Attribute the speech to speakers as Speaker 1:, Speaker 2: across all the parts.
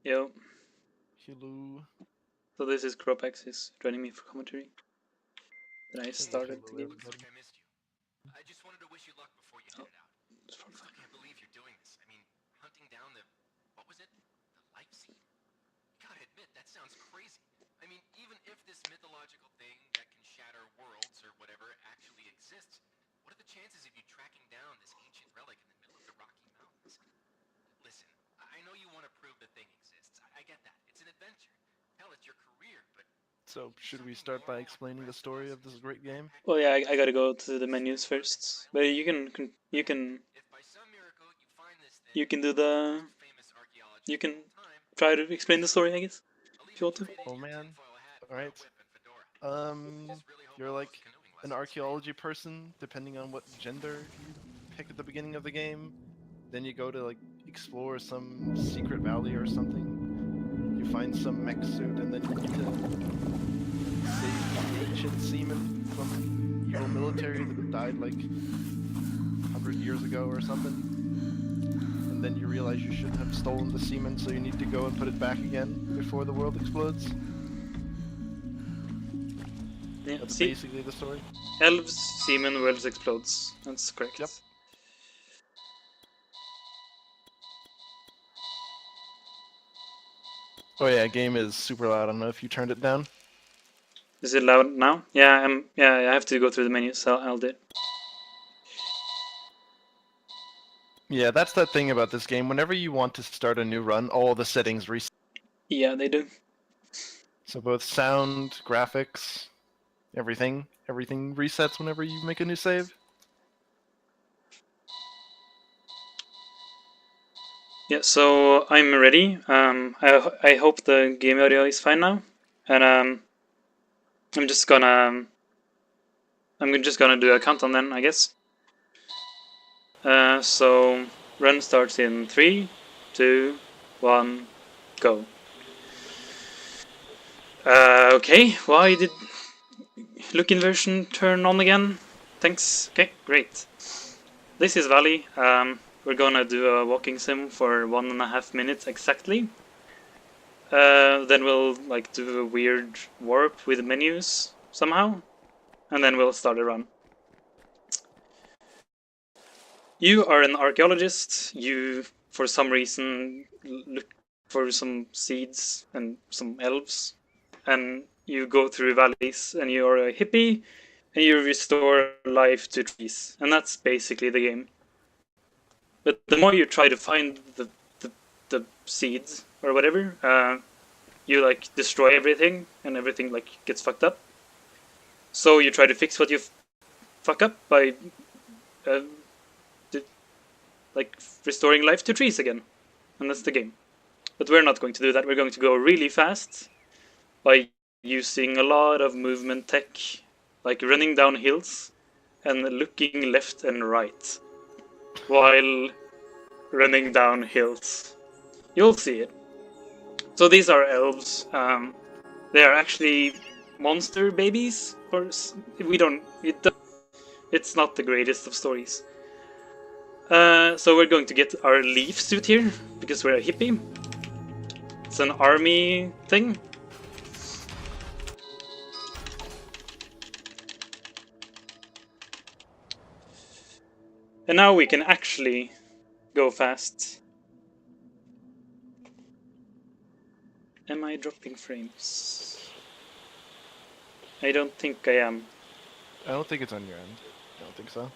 Speaker 1: Yo.
Speaker 2: Hello.
Speaker 1: So this is Cropax is joining me for commentary. Then I started the
Speaker 2: Hello,
Speaker 1: game.
Speaker 3: Looks
Speaker 2: everybody.
Speaker 3: like I missed you. I just wanted to wish you luck before you headed out.
Speaker 1: It's
Speaker 3: I
Speaker 1: fun.
Speaker 3: still can't believe you're doing this. I mean, hunting down the... what was it? The life seed? Gotta admit, that sounds crazy. I mean, even if this mythological thing that can shatter worlds or whatever actually exists, what are the chances of you tracking down this ancient relic in the middle of the Rocky Mountains? Listen, I know you want to prove the thing exists. I get that. It's an adventure. Hell, it's your career, but...
Speaker 2: So, should we start by explaining the story of this great game?
Speaker 1: Well, yeah, I gotta go to the menus first, but you can
Speaker 3: If by some miracle you find this thing,
Speaker 1: you can do the
Speaker 3: most famous archaeologist
Speaker 1: you
Speaker 3: of
Speaker 1: can
Speaker 3: all time,
Speaker 1: try to explain the story, I guess,
Speaker 3: I'll
Speaker 1: if
Speaker 3: even
Speaker 1: you want to.
Speaker 3: trade in
Speaker 2: Oh
Speaker 3: your
Speaker 2: man.
Speaker 3: tinfoil hat for a
Speaker 2: Alright.
Speaker 3: whip and fedora. Just really hope
Speaker 2: You're
Speaker 3: all
Speaker 2: like
Speaker 3: those canoeing
Speaker 2: an
Speaker 3: lessons pay off.
Speaker 2: archaeology person, depending on what gender you pick at the beginning of the game. Then you go to like explore some secret valley or something. You find some mech suit, and then you need to save ancient seamen from evil military that died like 100 years ago or something. And then you realize you shouldn't have stolen the semen, so you need to go and put it back again before the world explodes.
Speaker 1: Yeah,
Speaker 2: That's
Speaker 1: see,
Speaker 2: basically the story.
Speaker 1: elves, seamen, worlds explodes. That's correct.
Speaker 2: Yep. Oh yeah, game is super loud. I don't know if you turned it down.
Speaker 1: Is it loud now? Yeah, I have to go through the menus, so I'll do it.
Speaker 2: Yeah, that's that thing about this game. Whenever you want to start a new run, all the settings reset.
Speaker 1: Yeah, they do.
Speaker 2: So both sound, graphics, everything resets whenever you make a new save.
Speaker 1: Yeah, so I'm ready. I hope the game audio is fine now, and I'm just gonna do a countdown then, I guess. So run starts in 3, 2, 1, go. Okay, why did look inversion turn on again? Thanks. Okay, great. This is Valley. We're gonna do a walking sim for 1.5 minutes exactly. Then we'll like do a weird warp with menus somehow, and then we'll start a run. You are an archaeologist. You, for some reason, look for some seeds and some elves, and you go through valleys, and you're a hippie, and you restore life to trees, and that's basically the game. But the more you try to find the seeds or whatever, you like destroy everything, and everything like gets fucked up. So you try to fix what you fuck up by uh, like restoring life to trees again, and that's the game. But we're not going to do that. We're going to go really fast by using a lot of movement tech, like running down hills and looking left and right while running down hills. You'll see it. So these are elves. They are actually monster babies. Or we don't. It's not the greatest of stories. So we're going to get our leaf suit here because we're a hippie. It's an army thing. And now we can actually go fast. Am I dropping frames? I don't think I am.
Speaker 2: I don't think it's on your end. I don't think so.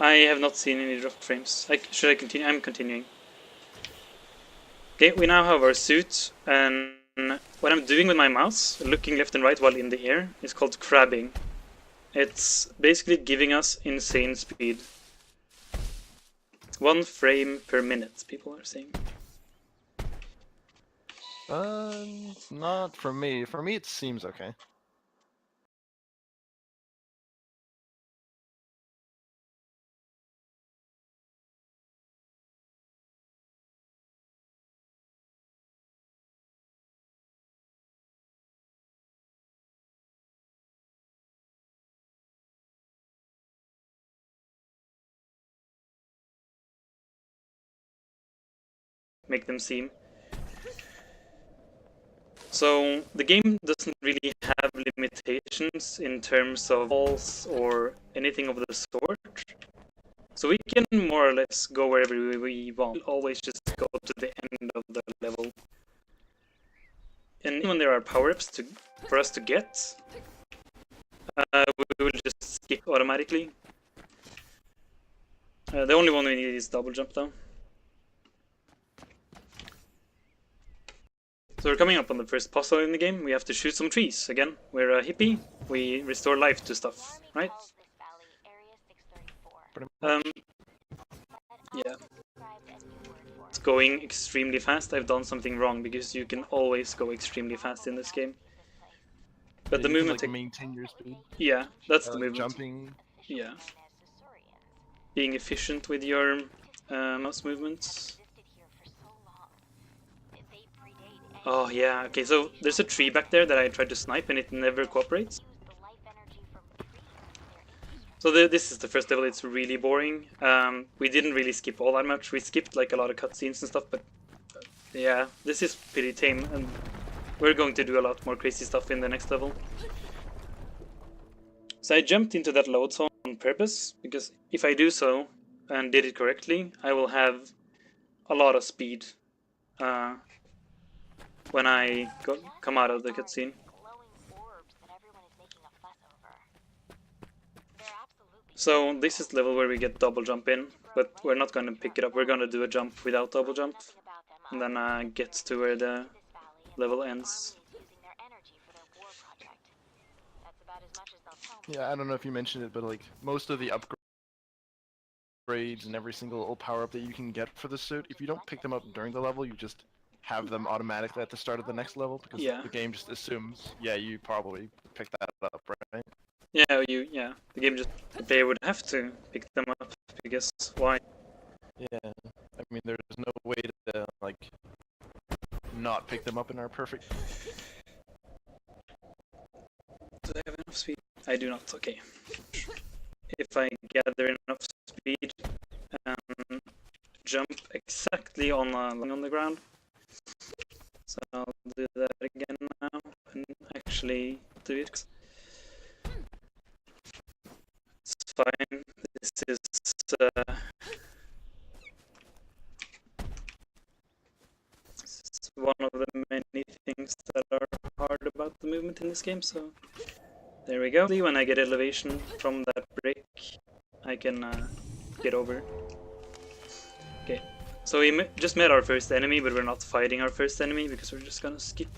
Speaker 1: I have not seen any dropped frames. Should I continue? I'm continuing. Okay, we now have our suit, and what I'm doing with my mouse, looking left and right while in the air, is called crabbing. It's basically giving us insane speed. 1 frame per minute, people are saying.
Speaker 2: Not for me. For me, it seems okay.
Speaker 1: make them seem. So the game doesn't really have limitations in terms of walls or anything of the sort. So we can more or less go wherever we want. We'll always just go to the end of the level. And when there are power-ups for us to get, we will just skip automatically. The only one we need is double jump though. So we're coming up on the first puzzle in the game. We have to shoot some trees. Again, we're a hippie. We restore life to stuff, right? Yeah. It's going extremely fast. I've done something wrong because you can always go extremely fast in this game. But the movement...
Speaker 2: Can, like, maintain your speed?
Speaker 1: Yeah, that's the
Speaker 2: like
Speaker 1: movement.
Speaker 2: Jumping?
Speaker 1: Yeah. Being efficient with your mouse movements. Oh yeah, okay, so there's a tree back there that I tried to snipe and it never cooperates. So this is the first level. It's really boring. We didn't really skip all that much. We skipped like a lot of cutscenes and stuff, but yeah, this is pretty tame and we're going to do a lot more crazy stuff in the next level. So I jumped into that load zone on purpose, because if I do so and did it correctly, I will have a lot of speed when I come out of the cutscene. So this is the level where we get double jump in, but we're not going to pick it up. We're going to do a jump without double jump, and then get to where the level ends.
Speaker 2: Yeah, I don't know if you mentioned it, but like most of the upgrades and every single little power-up that you can get for the suit, if you don't pick them up during the level, you just have them automatically at the start of the next level, because the game just assumes, yeah, you probably picked that up, right?
Speaker 1: Yeah, the game just, they would have to pick them up, because why?
Speaker 2: Yeah, I mean, there's no way to, like, not pick them up in our perfect...
Speaker 1: Do I have enough speed? I do not, okay. If I gather enough speed and jump exactly on the ground. So I'll do that again now and actually do it. It's fine. This is one of the many things that are hard about the movement in this game, so there we go. When I get elevation from that break, I can get over. Okay, so we just met our first enemy, but we're not fighting our first enemy because we're just gonna skip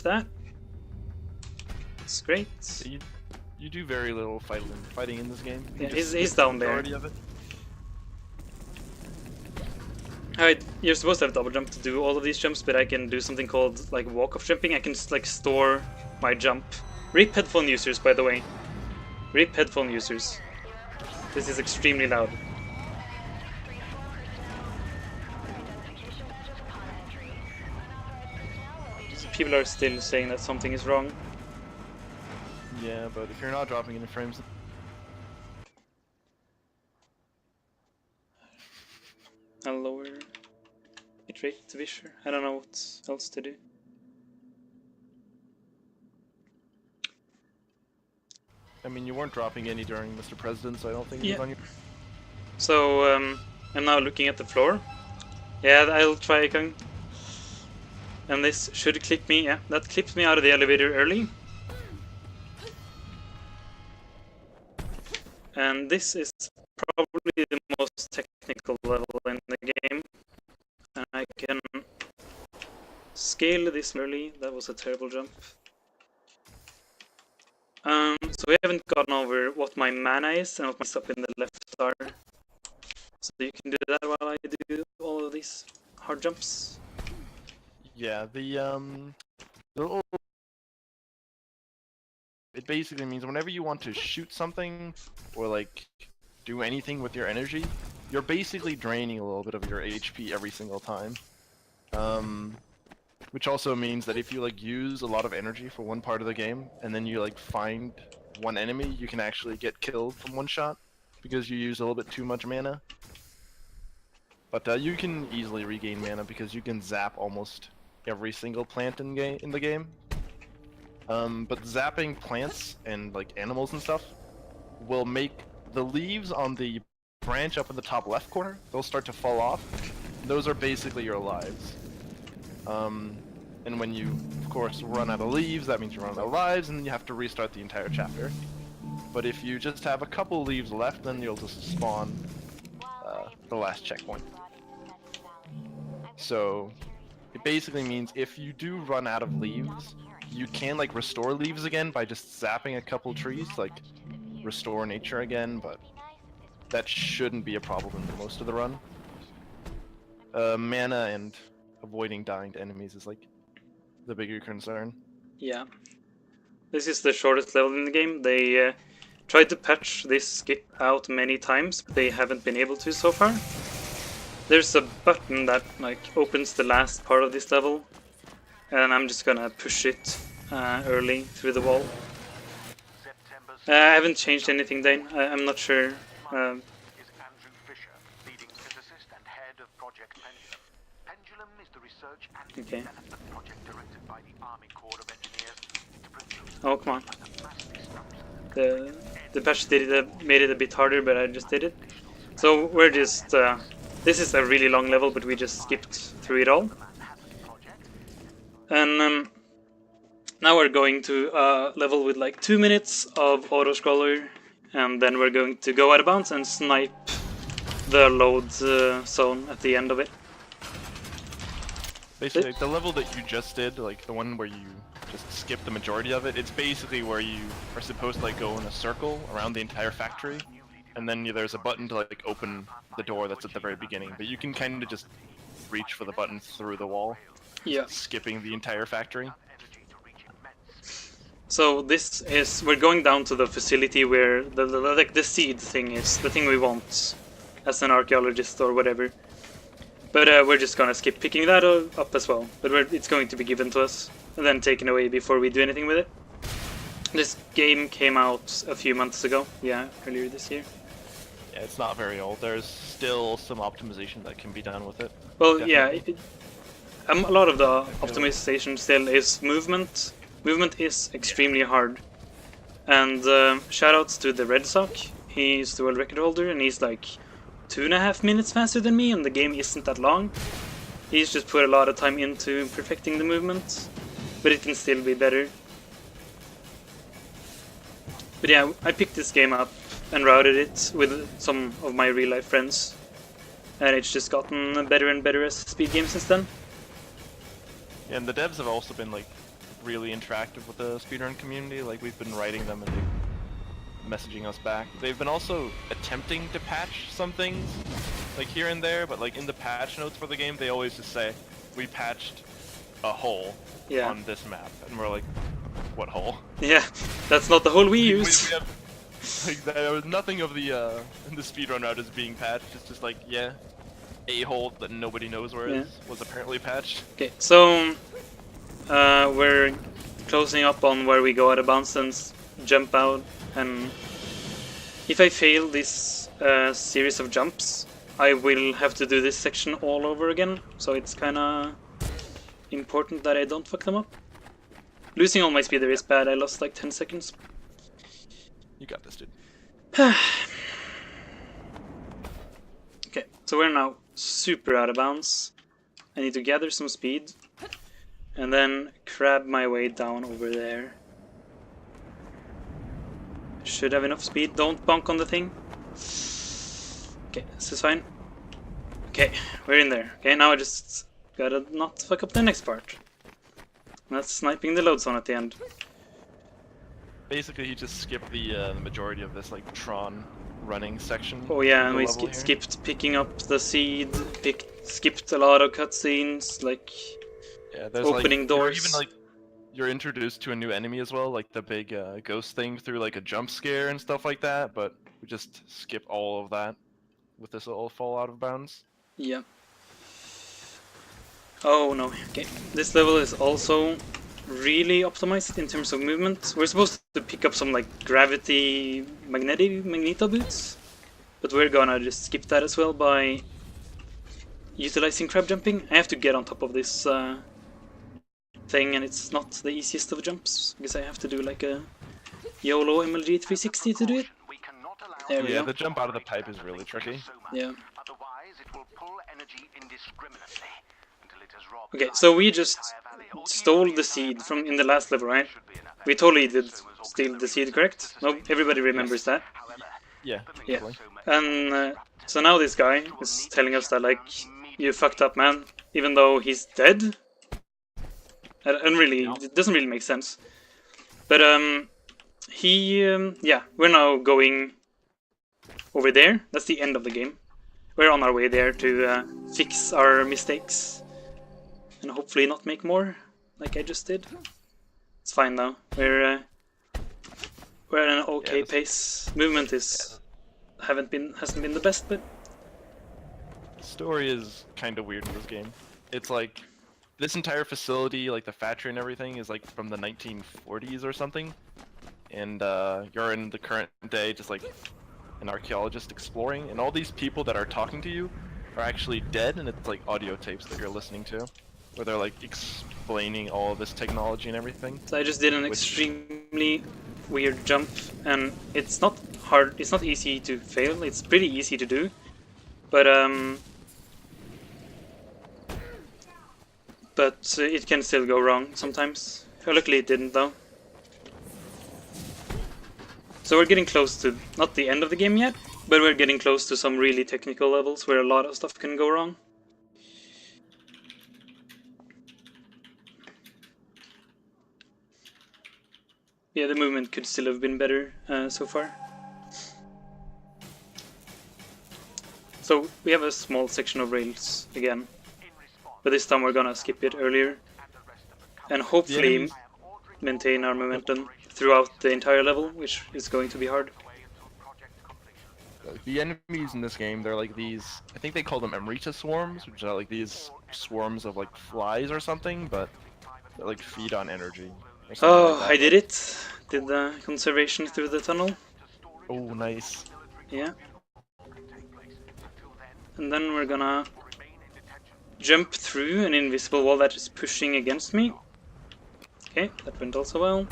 Speaker 1: that. It's great.
Speaker 2: You do very little fighting in this game.
Speaker 1: Yeah, he's down there.
Speaker 2: Of it.
Speaker 1: Alright, you're supposed to have double jump to do all of these jumps, but I can do something called like walk-off jumping. I can just like store my jump. RIP headphone users, by the way. RIP headphone users. This is extremely loud. So people are still saying that something is wrong.
Speaker 2: Yeah, but if you're not dropping any frames...
Speaker 1: I'll lower bitrate to Visher. I don't know what else to do.
Speaker 2: I mean, you weren't dropping any during Mr. President, so I don't think it was on your...
Speaker 1: So, I'm now looking at the floor. Yeah, I'll try again. And this should clip me, yeah, that clips me out of the elevator early. And this is probably the most technical level in the game. And I can scale this early. That was a terrible jump. So we haven't gotten over what my mana is and what my stuff in the left are. So you can do that while I do all of these hard jumps.
Speaker 2: Yeah, the little... It basically means whenever you want to shoot something, or like, do anything with your energy, you're basically draining a little bit of your HP every single time. Which also means that if you like use a lot of energy for one part of the game, and then you like find one enemy, you can actually get killed from one shot, because you use a little bit too much mana. But you can easily regain mana because you can zap almost every single plant in the game. But zapping plants and like animals and stuff will make the leaves on the branch up in the top left corner, they'll start to fall off. Those are basically your lives. And when you, of course, run out of leaves, that means you run out of lives, and you have to restart the entire chapter. But if you just have a couple leaves left, then you'll just spawn the last checkpoint. So it basically means if you do run out of leaves, you can like restore leaves again by just zapping a couple trees, like restore nature again, but that shouldn't be a problem in most of the run. Mana and avoiding dying to enemies is like the bigger concern.
Speaker 1: Yeah. This is the shortest level in the game. They tried to patch this skip out many times, but they haven't been able to so far. There's a button that like opens the last part of this level, and I'm just gonna push it early through the wall. I haven't changed anything, Dane. I'm not sure. Okay. Oh, come on. The patch made it a bit harder, but I just did it. So we're just... this is a really long level, but we just skipped through it all. And now we're going to a level with like 2 minutes of auto-scroller, and then we're going to go out of bounds and snipe the load zone at the end of it.
Speaker 2: Basically, the level that you just did, like the one where you just skipped the majority of it, it's basically where you are supposed to like go in a circle around the entire factory, and then there's a button to like open the door that's at the very beginning, but you can kind of just reach for the button through the wall, skipping the entire factory.
Speaker 1: So this is, we're going down to the facility where the seed thing is, the thing we want as an archaeologist or whatever. But we're just gonna skip picking that up as well. But it's going to be given to us and then taken away before we do anything with it. This game came out a few months ago, earlier this year.
Speaker 2: Yeah, it's not very old. There's still some optimization that can be done with it.
Speaker 1: Well,
Speaker 2: definitely.
Speaker 1: a lot of the optimization still is movement. Movement is extremely hard. And shoutouts to the Red Sock. He's the world record holder, and he's like 2.5 minutes faster than me, and the game isn't that long. He's just put a lot of time into perfecting the movement, but it can still be better. But yeah, I picked this game up and routed it with some of my real life friends, and it's just gotten better and better as a speed game since then.
Speaker 2: Yeah, and the devs have also been like really interactive with the speedrun community. Like we've been writing them and messaging us back. They've been also attempting to patch some things, like here and there, but like in the patch notes for the game, they always just say, we patched a hole on this map. And we're like, what hole?
Speaker 1: Yeah, that's not the hole we use.
Speaker 2: Like, there was nothing of the speedrun route is being patched. It's just like, yeah, a hole that nobody knows where it is was apparently patched.
Speaker 1: Okay, so we're closing up on where we go out of bounds and jump out. And if I fail this series of jumps, I will have to do this section all over again, so it's kinda important that I don't fuck them up. Losing all my speed there is bad. I lost like 10 seconds.
Speaker 2: You got this, dude.
Speaker 1: Okay, so we're now super out of bounds. I need to gather some speed and then crab my way down over there. Should have enough speed. Don't bonk on the thing. Okay, this is fine. Okay, we're in there. Okay, now I just gotta not fuck up the next part. That's sniping the load zone at the end.
Speaker 2: Basically, you just skip the majority of this like Tron running section.
Speaker 1: Oh yeah, and we skipped picking up the seed. Skipped a lot of cutscenes, like opening doors.
Speaker 2: Even like you're introduced to a new enemy as well, like the big ghost thing through like a jump scare and stuff like that. But we just skip all of that with this little fall out of bounds.
Speaker 1: Yeah. Oh no. Okay, this level is also really optimized in terms of movement. We're supposed to pick up some like gravity magneto boots, but we're gonna just skip that as well by utilizing crab jumping. I have to get on top of this thing, and it's not the easiest of jumps because I have to do like a YOLO MLG 360 to do it. There we
Speaker 2: Yeah,
Speaker 1: go.
Speaker 2: the jump out of the pipe is really tricky.
Speaker 1: Yeah. Okay, so we just stole the seed from in the last level, right? We totally did steal the seed, correct? No, everybody remembers that.
Speaker 2: Yeah.
Speaker 1: Yeah.
Speaker 2: Totally.
Speaker 1: And so now this guy is telling us that, like, you fucked up, man, even though he's dead. And really, it doesn't really make sense. But yeah, we're now going over there. That's the end of the game. We're on our way there to fix our mistakes and hopefully not make more, like I just did. It's fine now. We're at an okay pace. Movement is hasn't been the best, but
Speaker 2: Story is kind of weird in this game. It's like this entire facility, like the factory and everything, is like from the 1940s or something, and you're in the current day, just like an archaeologist exploring, and all these people that are talking to you are actually dead, and it's like audio tapes that you're listening to, where they're like explaining all of this technology and everything.
Speaker 1: so I just did an extremely weird jump, and it's not hard. It's not easy to fail. It's pretty easy to do, but it can still go wrong sometimes. Luckily, it didn't though. So we're getting close to not the end of the game yet, but we're getting close to some really technical levels where a lot of stuff can go wrong. Yeah, the movement could still have been better so far. So we have a small section of rails again, but this time we're gonna skip it earlier and hopefully maintain our momentum throughout the entire level, which is going to be hard.
Speaker 2: The enemies in this game, they're like these, I think they call them Amrita swarms, which are like these swarms of like flies or something, but they like feed on energy. Or something
Speaker 1: Oh,
Speaker 2: like that.
Speaker 1: I did it! Did the conservation through the tunnel.
Speaker 2: Oh, nice.
Speaker 1: Yeah. And then we're gonna jump through an invisible wall that is pushing against me. Okay, that went also well.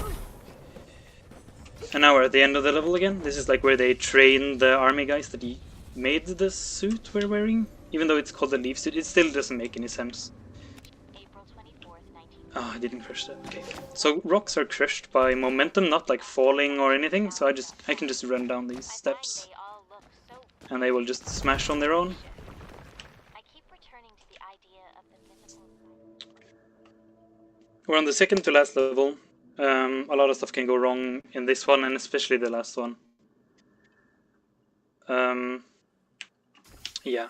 Speaker 1: And now we're at the end of the level again. This is like where they train the army guys that made the suit we're wearing. Even though it's called the leaf suit, it still doesn't make any sense. Oh, I didn't crush that. Okay. So rocks are crushed by momentum, not like falling or anything. So I can just run down these steps, and they will just smash on their own. We're on the second to last level. A lot of stuff can go wrong in this one, and especially the last one. Yeah.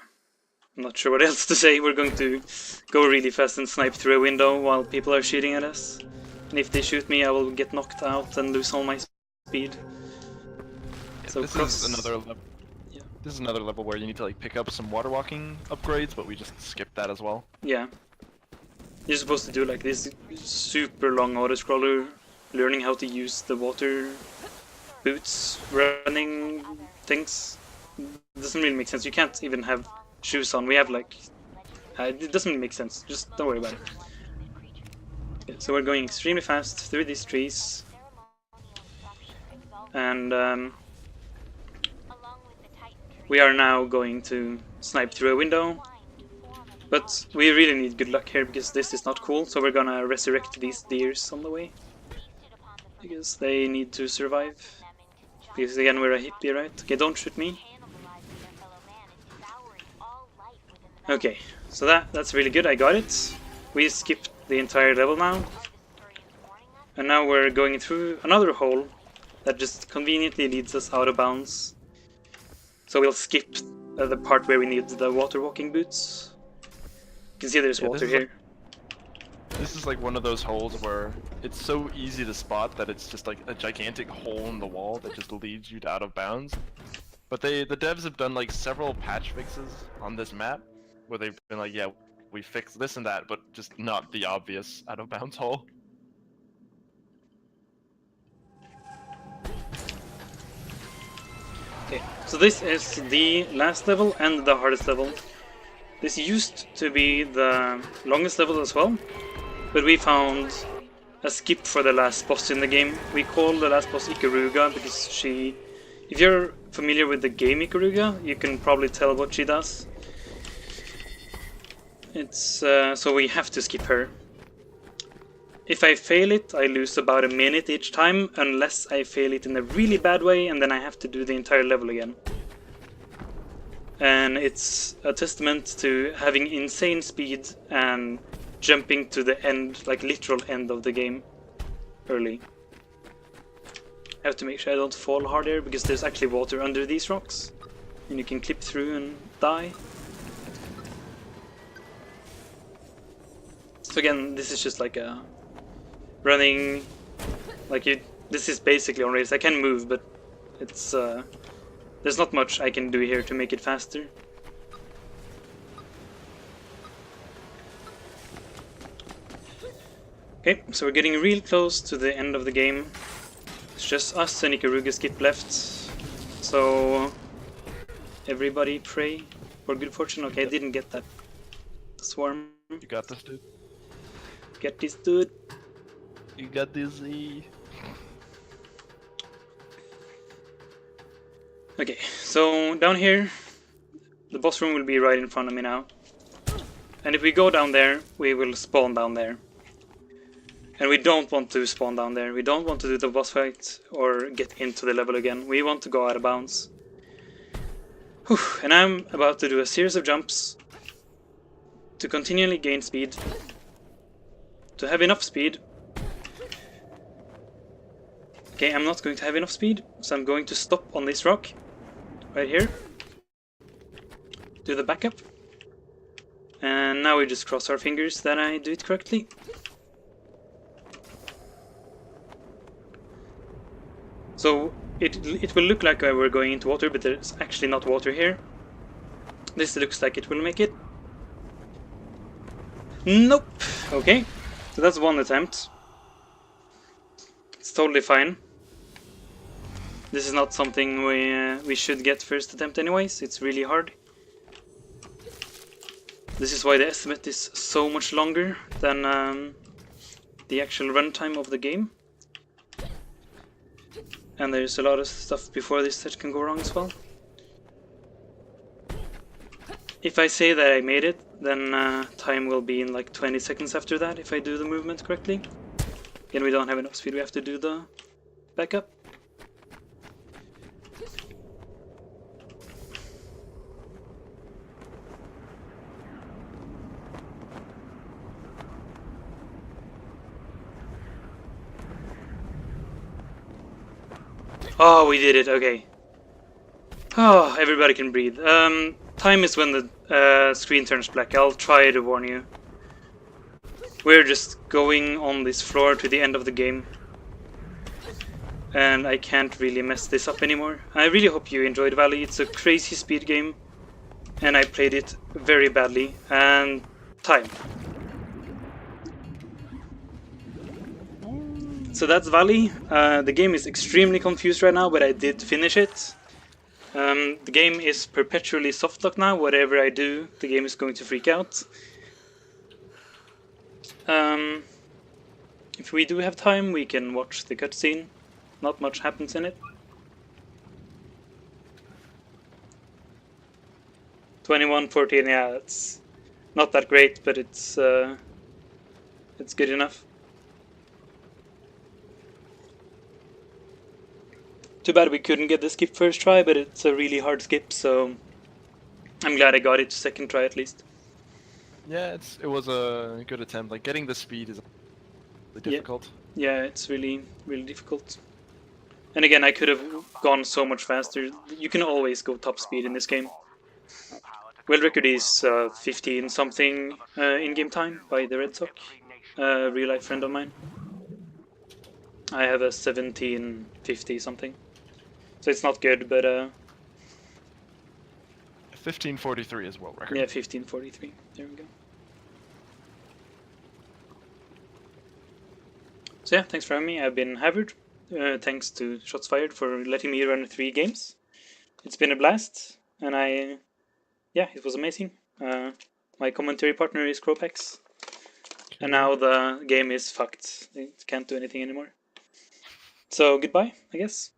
Speaker 1: I'm not sure what else to say. We're going to go really fast and snipe through a window while people are shooting at us. And if they shoot me, I will get knocked out and lose all my speed.
Speaker 2: Yeah,
Speaker 1: So
Speaker 2: this is another level.
Speaker 1: Yeah.
Speaker 2: This is another level where you need to like pick up some water walking upgrades, but we just skipped that as well.
Speaker 1: Yeah. You're supposed to do like this super long auto-scroller, learning how to use the water boots running things. It doesn't really make sense. You can't even have shoes on. We have like... it doesn't really make sense. Just don't worry about it. Okay, so we're going extremely fast through these trees. And we are now going to snipe through a window. But we really need good luck here because this is not cool. So we're gonna resurrect these deers on the way. Because they need to survive. Because again, we're a hippie, right? Okay, don't shoot me. Okay, so that's really good, I got it. We skipped the entire level now. And now we're going through another hole that just conveniently leads us out of bounds. So we'll skip the part where we need the water walking boots. You can see there's water here.
Speaker 2: This is like one of those holes where it's so easy to spot that it's just like a gigantic hole in the wall that just leads you to out of bounds. But the devs have done like several patch fixes on this map where they've been like, yeah, we fixed this and that, but just not the obvious out of bounds hole. Okay, so this is the last level and the hardest level.
Speaker 1: This used to be the longest level as well, but we found a skip for the last boss in the game. We call the last boss Ikaruga because she... If you're familiar with the game Ikaruga, you can probably tell what she does. It's so we have to skip her. If I fail it, I lose about a minute each time, unless I fail it in a really bad way, and then I have to do the entire level again. And it's a testament to having insane speed and jumping to the end, like literal end of the game, early. I have to make sure I don't fall hard here, because there's actually water under these rocks, and you can clip through and die. So again, this is just like a running, like you. This is basically on rails. I can move, but it's there's not much I can do here to make it faster. Okay, so we're getting real close to the end of the game. It's just us and Ikaruga skip left. So everybody pray for good fortune. Okay, I didn't get that swarm.
Speaker 2: You got this, dude.
Speaker 1: Get this dude.
Speaker 2: You got this, Z.
Speaker 1: Okay, so down here, the boss room will be right in front of me now. And if we go down there, we will spawn down there. And we don't want to spawn down there. We don't want to do the boss fight or get into the level again. We want to go out of bounds. Whew. And I'm about to do a series of jumps to continually gain speed. To have enough speed. Okay, I'm not going to have enough speed, so I'm going to stop on this rock. Right here. Do the backup. And now we just cross our fingers that I do it correctly. So it will look like we're going into water, but there's actually not water here. This looks like it will make it. Nope. Okay, so that's one attempt. It's totally fine. This is not something we should get first attempt anyways. It's really hard. This is why the estimate is so much longer than the actual runtime of the game. And there's a lot of stuff before this that can go wrong as well. If I say that I made it, then time will be in like 20 seconds after that if I do the movement correctly. Again, we don't have enough speed, we have to do the backup. Oh, we did it, okay. Oh, everybody can breathe. Time is when the screen turns black. I'll try to warn you. We're just going on this floor to the end of the game. And I can't really mess this up anymore. I really hope you enjoyed Valley. It's a crazy speed game. And I played it very badly. And time. So that's Valley. The game is extremely confused right now, but I did finish it. The game is perpetually softlock now. Whatever I do, the game is going to freak out. If we do have time, we can watch the cutscene. Not much happens in it. 21:14, yeah, it's not that great, but it's good enough. Too bad we couldn't get the skip first try, but it's a really hard skip, so I'm glad I got it second try at least.
Speaker 2: Yeah, it was a good attempt. Like getting the speed is difficult.
Speaker 1: Yeah, it's really difficult. And again, I could have gone so much faster. You can always go top speed in this game. World record is 15 something in-game time by the Red Sock, a real life friend of mine. I have a 1750 something. So it's not good, but
Speaker 2: 1543 is world record.
Speaker 1: yeah, 1543. There we go. So yeah, thanks for having me. I've been Havrd. Thanks to Shots Fired for letting me run 3 games. It's been a blast, and yeah, it was amazing. My commentary partner is Cropex. And
Speaker 2: Okay.
Speaker 1: now the game is fucked. It can't do anything anymore. So goodbye, I guess.